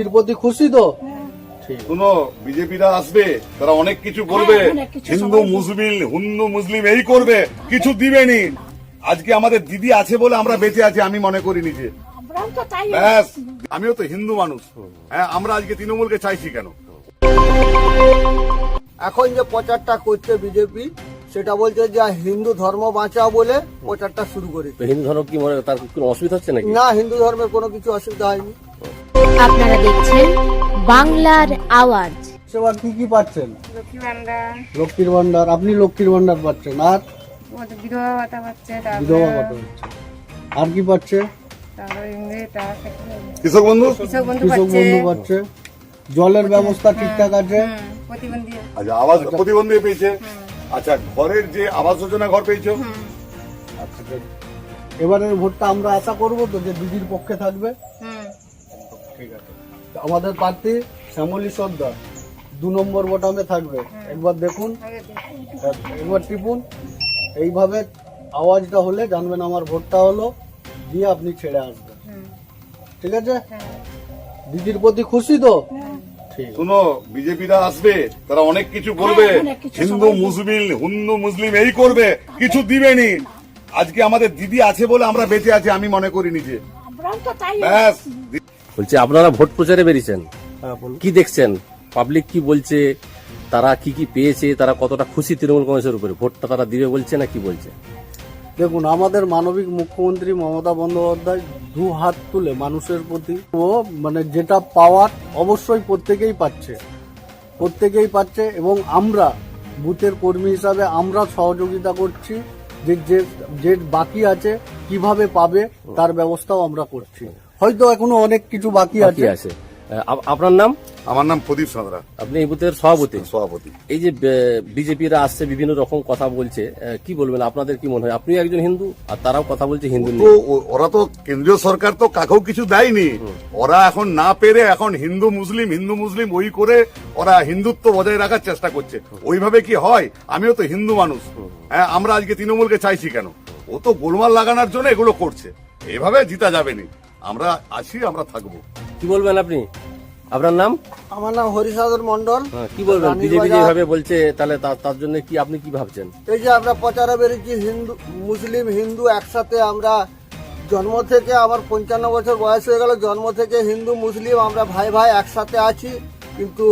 এর প্রতি খুশি তো? শুনো, বিজেপিরা আসবে, তারা অনেক কিছু করবে, হিন্দু মুসলিম এই করবে, কিছু দিবেনি। আজকে আমাদের দিদি আছে বলে আমরা বেঁচে আছি, আমি মনে করি নিজে। ব্যাস, আমিও তো হিন্দু মানুষ। হ্যাঁ, আমরা আজকে তৃণমূলকে চাইছি কেন? এখন যে প্রচারটা করছে বিজেপি, সেটা বলছে যে হিন্দু ধর্ম বাঁচাও বলে প্রচারটা শুরু করেছে। হিন্দু ধর্ম কি মনে তার কোনো অসুবিধা হচ্ছে নাকি? না, হিন্দু ধর্মের কোনো কিছু অসুবিধা হয়নি। আপনারা দেখছেন বাংলার আওয়াজ। সেবার কি কি পাচ্ছেন? লক্ষ্মী ভান্ডার, লক্ষ্মীর ভান্ডার, আপনি লক্ষ্মীর ভান্ডার পাচ্ছেন, আর বিধবা ভাতা পাচ্ছে, বিধবা ভাতা পাচ্ছে, আর কি পাচ্ছে? তারপরে কৃষক বন্ধু কৃষক বন্ধু কৃষক বন্ধু পাচ্ছে, জলের ব্যবস্থা ঠিকঠাক আছে। প্রতিবন্ধী আচ্ছা, আবাস প্রতিবন্ধী পেয়েছে। আচ্ছা, ঘরের যে আবাস যোজনা ঘর পেয়েছো? আচ্ছা, এবারের ভোটটা আমরা আশা করবো তো যে দিদির পক্ষে থাকবে। ঠিক আছে, আমাদের প্রার্থী শ্যামলী সর্দার 2 নম্বর বোতামে থাকবে। একবার দেখুন, একবার টিপুন, এইভাবে আওয়াজটা হলে জানবেন আমার ভোটটা হলো, দিয়ে আপনি ছেড়ে আসবেন। ঠিক আছে, দিদির প্রতি খুশি তো? শুনো, বিজেপিরা আসবে, তারা অনেক কিছু করবে, হিন্দু মুসলিম এই করবে, কিছু দিবেনি। আজকে আমাদের দিদি আছে বলে আমরা বেঁচে আছি, আমি মনে করি নিজে। ব্যাস, বলছি আপনারা ভোট প্রচারে বেরিয়েছেন, কি দেখছেন? পাবলিক কি বলছে? তারা কি কি পেয়েছে? তারা কতটা খুশি তৃণমূল কংগ্রেসের উপরে? ভোটটা তারা দিবে বলছে না কি বলছে? দেখুন, আমাদের মানবিক মুখ্যমন্ত্রী মমতা বন্দ্যোপাধ্যায় 2 হাত তুলে মানুষের প্রতি, ও মানে যেটা পাওয়ার অবশ্যই প্রত্যেকেই পাচ্ছে, এবং আমরা বুথের কর্মী হিসাবে আমরা সহযোগিতা করছি, যে বাকি আছে কিভাবে পাবে তার ব্যবস্থাও আমরা করছি। হয়তো এখনো অনেক কিছু বাকি আছে। আপনার নাম? আমার নাম প্রদীপ সাঁতরা। আপনি এই বুথের সভাপতি। এই যে বিজেপিরা আসছে, বিভিন্ন রকম কথা বলছে, কি বলবেন? আপনাদের কি মনে হয়? আপনি একজন হিন্দু, আর তারাও কথা বলছে হিন্দু নিয়ে। ওরা তো কেন্দ্রীয় সরকার তো কাকেও কিছু দেয়নি। ওরা এখন না পেরে এখন হিন্দু মুসলিম ওই করে ওরা হিন্দুত্ব বজায় রাখার চেষ্টা করছে। ওইভাবে কি হয়? আমিও তো হিন্দু মানুষ। হ্যাঁ, আমরা আজকে তৃণমূলকে চাইছি কেন? ও তো গোলমাল লাগানোর জন্য এগুলো করছে। এইভাবে জিতা যাবে না। আমরা আছি, আমরা থাকবো। কি বলবেন আপনি? আপনার নাম? আমার নাম হরিসাধন মন্ডল। কি বলবেন? বিজেপি যেভাবে বলছে, তাহলে তার জন্য কি আপনি কি ভাবছেন? এই যে আমরা প্রচারে বেরিয়েছি, হিন্দু একসাথে, আমরা জন্ম থেকে, আমার 55 বছর বয়স হয়ে গেল, জন্ম থেকে হিন্দু মুসলিম আমরা ভাই একসাথে আছি। কিন্তু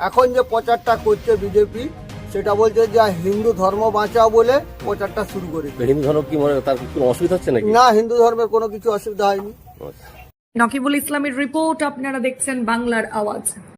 এখন যে প্রচারটা করছে বিজেপি, সেটা বলছে যে হিন্দু ধর্ম বাঁচাও বলে প্রচারটা শুরু করেছে। হিন্দু ধর্ম কি মনে তার কোনো অসুবিধা হচ্ছে নাকি? না, হিন্দু ধর্মের কোনো কিছু অসুবিধা হয়নি। নকিবুল ইসলামের রিপোর্ট, আপনারা দেখছেন বাংলার আওয়াজ।